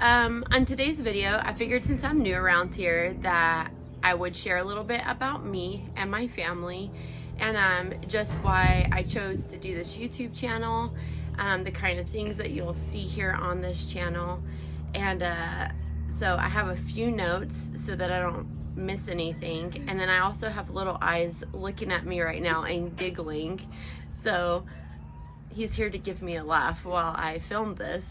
On today's video, I figured since I'm new around here that I would share a little bit about me and my family and just why I chose to do this YouTube channel, the kind of things that you'll see here on this channel. And so I have a few notes so that I don't miss anything. And then I also have little eyes looking at me right now and giggling. So he's here to give me a laugh while I film this.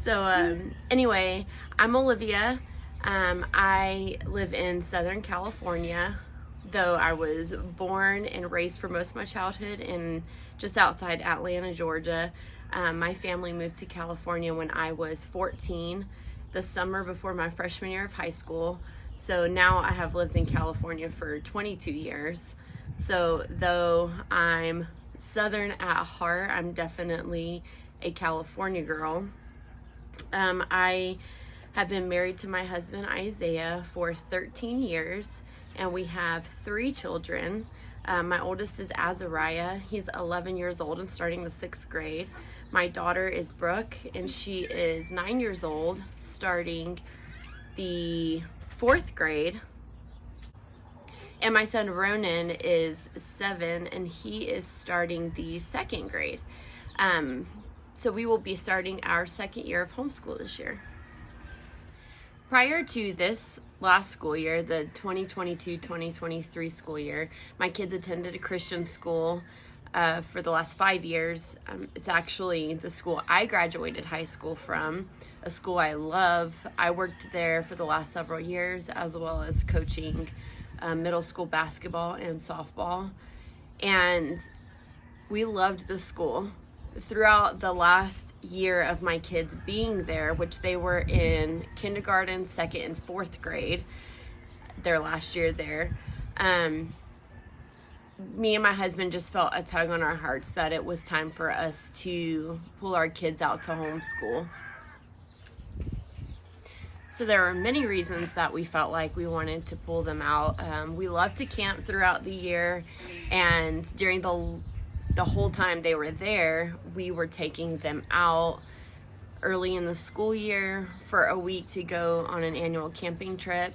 So anyway, I'm Olivia. I live in Southern California, though I was born and raised for most of my childhood in just outside Atlanta, Georgia. My family moved to California when I was 14, the summer before my freshman year of high school. So now I have lived in California for 22 years. So though I'm Southern at heart, I'm definitely a California girl. I have been married to my husband Isaiah for 13 years, and we have 3 children. My oldest is Azariah. He's 11 years old and starting the 6th grade. My daughter is Brooke, and she is 9 years old, starting the 4th grade. And my son Ronan is 7, and he is starting the 2nd grade. So we will be starting our 2nd year of homeschool this year. Prior to this last school year, the 2022-2023 school year, my kids attended a Christian school for the last 5 years. It's actually the school I graduated high school from, a school I love. I worked there for the last several years, as well as coaching middle school basketball and softball. And we loved the school. Throughout the last year of my kids being there, which they were in kindergarten, 2nd, and 4th grade, their last year there, me and my husband just felt a tug on our hearts that it was time for us to pull our kids out to homeschool. So there were many reasons that we felt like we wanted to pull them out. We love to camp throughout the year, and during the whole time they were there, we were taking them out early in the school year for a week to go on an annual camping trip,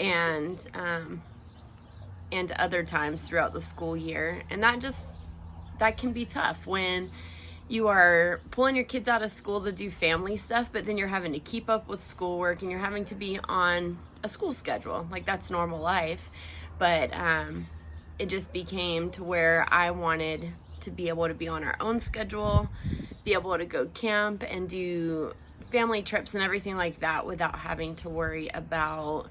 and other times throughout the school year. And that can be tough when you are pulling your kids out of school to do family stuff, but then you're having to keep up with schoolwork and you're having to be on a school schedule. Like, that's normal life. But it just became to where I wanted to be able to be on our own schedule, be able to go camp and do family trips and everything like that without having to worry about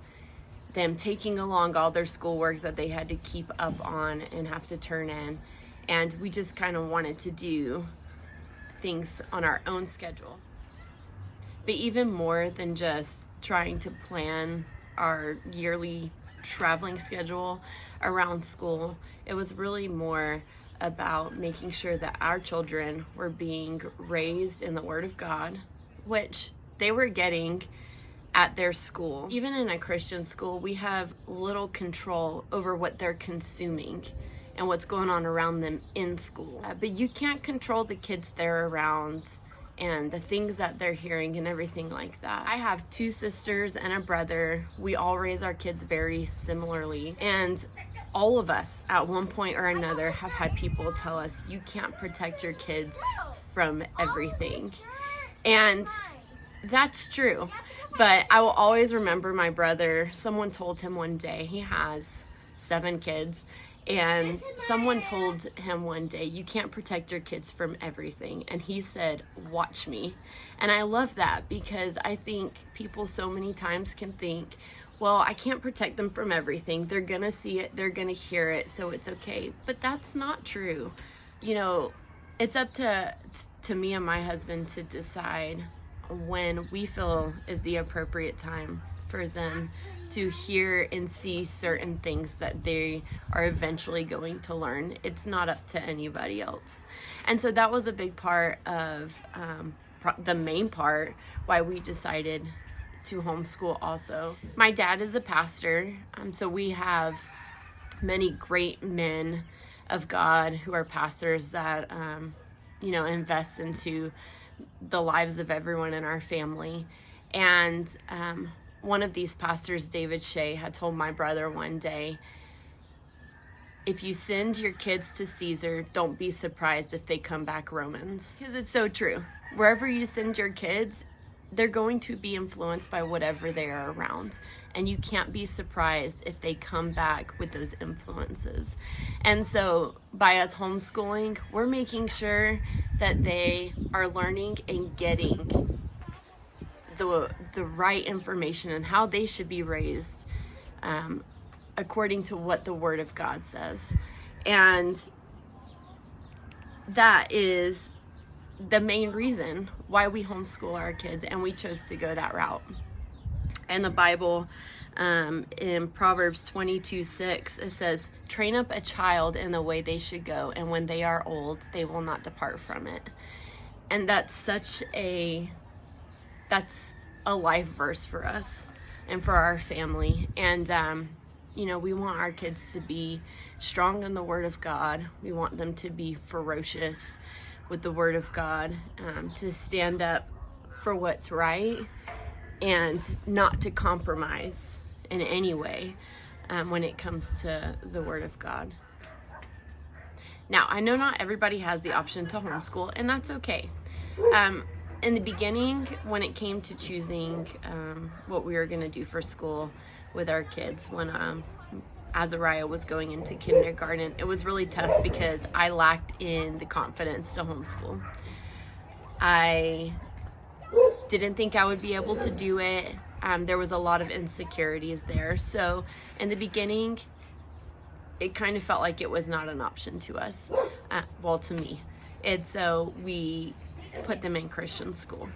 them taking along all their schoolwork that they had to keep up on and have to turn in. And we just kind of wanted to do things on our own schedule. But even more than just trying to plan our yearly traveling schedule around school, it was really more about making sure that our children were being raised in the Word of God, which they were getting at their school. Even in a Christian school, we have little control over what they're consuming and what's going on around them in school. But you can't control the kids they're around and the things that they're hearing and everything like that. I have 2 sisters and a brother. We all raise our kids very similarly, and all of us at one point or another have had people tell us, you can't protect your kids from everything. And that's true. But I will always remember my brother. Someone told him one day, he has 7 kids, and someone told him one day, you can't protect your kids from everything. And he said, watch me. And I love that, because I think people so many times can think, well, I can't protect them from everything. They're gonna see it, they're gonna hear it, so it's okay. But that's not true. You know, it's up to me and my husband to decide when we feel is the appropriate time for them to hear and see certain things that they are eventually going to learn. It's not up to anybody else. And so that was a big part of the main part why we decided to homeschool also. My dad is a pastor, so we have many great men of God who are pastors that invest into the lives of everyone in our family. And one of these pastors, David Shea, had told my brother one day, if you send your kids to Caesar, don't be surprised if they come back Romans. Because it's so true. Wherever you send your kids, they're going to be influenced by whatever they are around. And you can't be surprised if they come back with those influences. And so by us homeschooling, we're making sure that they are learning and getting the right information and how they should be raised according to what the Word of God says. And that is the main reason why we homeschool our kids, and we chose to go that route. In the Bible, in Proverbs 22:6, it says, train up a child in the way they should go, and when they are old, they will not depart from it. And that's a life verse for us and for our family. And we want our kids to be strong in the Word of God. We want them to be ferocious with the Word of God, to stand up for what's right and not to compromise in any way when it comes to the Word of God. Now, I know not everybody has the option to homeschool, and that's okay. In the beginning, when it came to choosing what we were going to do for school with our kids, when Azariah was going into kindergarten, it was really tough because I lacked in the confidence to homeschool. I didn't think I would be able to do it. There was a lot of insecurities there. So in the beginning, it kind of felt like it was not an option to us, to me. And so we put them in Christian school.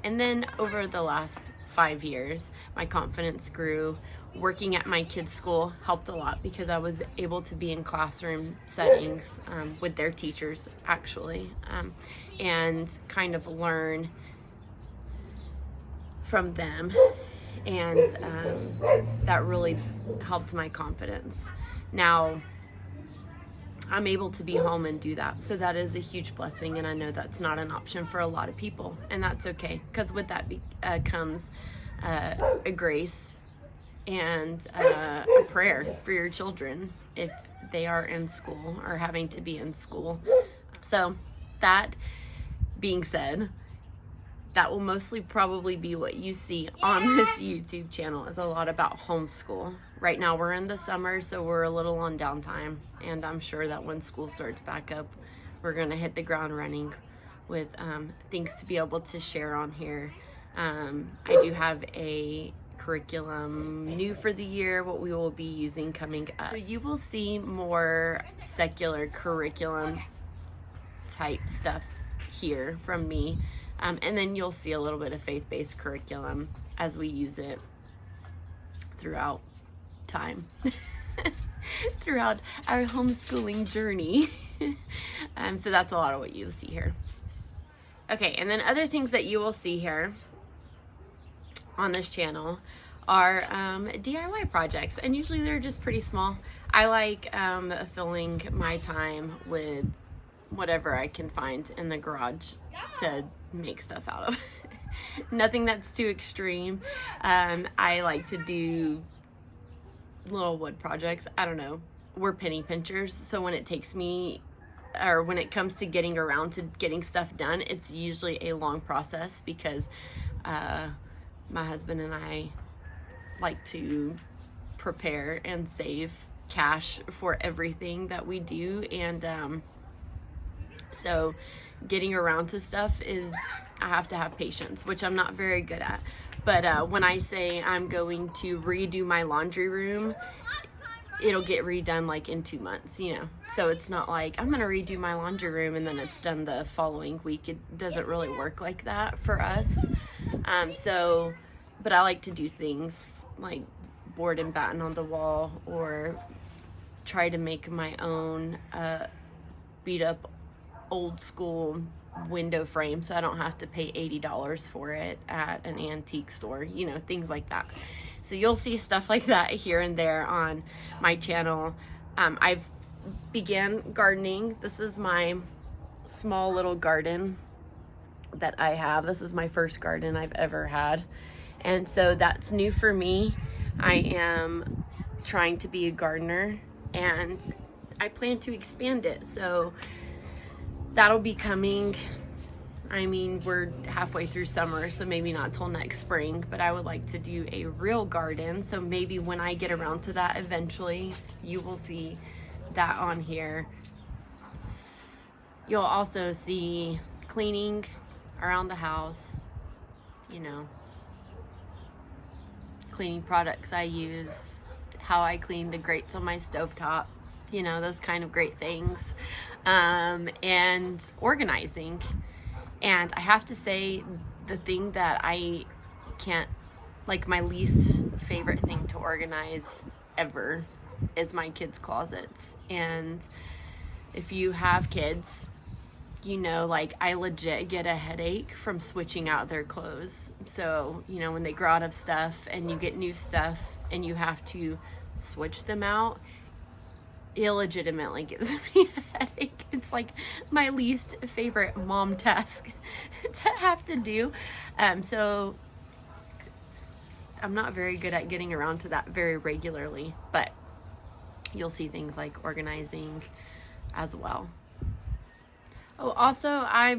And then over the last 5 years, my confidence grew. Working at my kids' school helped a lot because I was able to be in classroom settings with their teachers, actually, and kind of learn from them. And that really helped my confidence. Now, I'm able to be home and do that. So that is a huge blessing, and I know that's not an option for a lot of people, and that's okay, because with that comes a grace and a prayer for your children if they are in school or having to be in school. So that being said, that will mostly probably be what you see on this YouTube channel, is a lot about homeschool. Right now we're in the summer, so we're a little on downtime, and I'm sure that when school starts back up, we're gonna hit the ground running with things to be able to share on here. I do have a curriculum new for the year, what we will be using coming up. So you will see more secular curriculum type stuff here from me. And then you'll see a little bit of faith-based curriculum as we use it throughout time, throughout our homeschooling journey. So that's a lot of what you'll see here. Okay, and then other things that you will see here on this channel are DIY projects, and usually they're just pretty small. I like filling my time with whatever I can find in the garage to make stuff out of. Nothing that's too extreme. I like to do little wood projects. I don't know. We're penny pinchers, so when it takes me, or when it comes to getting around to getting stuff done, it's usually a long process because my husband and I like to prepare and save cash for everything that we do, and so getting around to stuff I have to have patience, which I'm not very good at. But when I say I'm going to redo my laundry room, it'll get redone like in 2 months, so it's not like I'm gonna redo my laundry room and then it's done the following week. It doesn't really work like that for us. But I like to do things like board and batten on the wall, or try to make my own beat up old school window frame so I don't have to pay $80 for it at an antique store, things like that. So you'll see stuff like that here and there on my channel. I've began gardening. This is my small little garden that I have. This is my first garden I've ever had. And so that's new for me. I am trying to be a gardener and I plan to expand it. So that'll be coming. I mean, we're halfway through summer, so maybe not till next spring, but I would like to do a real garden. So maybe when I get around to that eventually, you will see that on here. You'll also see cleaning around the house, you know, cleaning products I use, how I clean the grates on my stovetop, you know, those kind of great things, and organizing. And I have to say, the thing that I can't, like my least favorite thing to organize ever is my kids' closets. And if you have kids, you know, like I legit get a headache from switching out their clothes. So, you know, when they grow out of stuff and you get new stuff and you have to switch them out, it legitimately gives me a headache. It's like my least favorite mom task to have to do. So I'm not very good at getting around to that very regularly, but you'll see things like organizing as well. Oh, also, I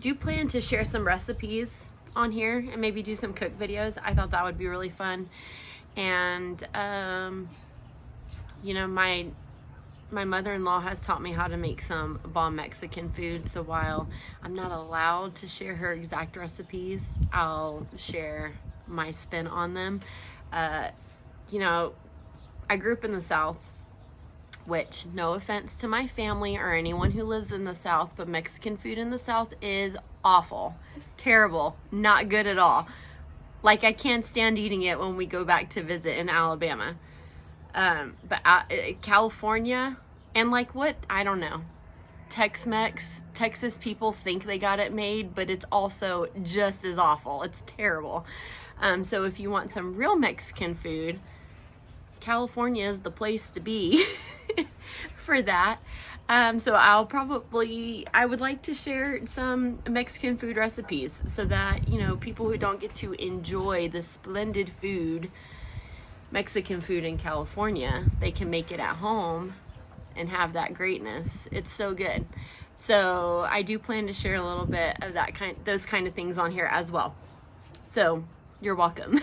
do plan to share some recipes on here and maybe do some cook videos. I thought that would be really fun. And, you know, my mother-in-law has taught me how to make some bomb Mexican food. So while I'm not allowed to share her exact recipes, I'll share my spin on them. You know, I grew up in the South, which, no offense to my family or anyone who lives in the South, but Mexican food in the South is awful, terrible, not good at all. Like, I can't stand eating it when we go back to visit in Alabama. But California and like what, I don't know, Tex-Mex, Texas people think they got it made, but it's also just as awful. It's terrible. So if you want some real Mexican food, California is the place to be for that. So I would like to share some Mexican food recipes so that, you know, people who don't get to enjoy the splendid food, Mexican food in California, they can make it at home and have that greatness. It's so good. So I do plan to share a little bit of those kind of things on here as well. So you're welcome.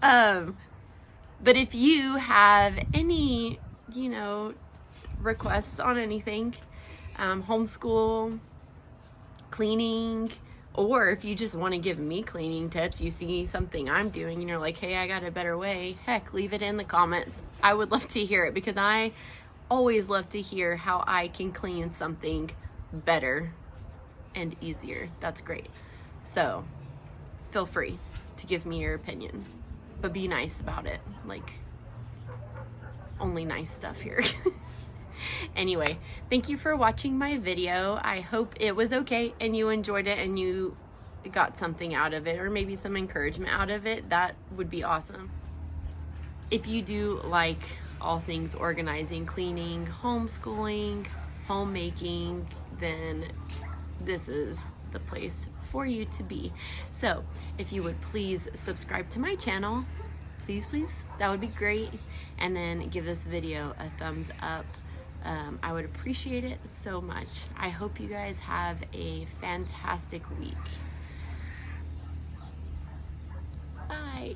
But if you have any, you know, requests on anything, homeschool, cleaning, or if you just want to give me cleaning tips, you see something I'm doing and you're like, hey, I got a better way, heck, leave it in the comments. I would love to hear it because I always love to hear how I can clean something better and easier. That's great. So feel free to give me your opinion, but be nice about it. Like, only nice stuff here. Anyway, thank you for watching my video. I hope it was okay and you enjoyed it and you got something out of it, or maybe some encouragement out of it. That would be awesome. If you do like all things organizing, cleaning, homeschooling, homemaking, then this is the place for you to be. So if you would please subscribe to my channel, please, that would be great. And then give this video a thumbs up. I would appreciate it so much. I hope you guys have a fantastic week. Bye.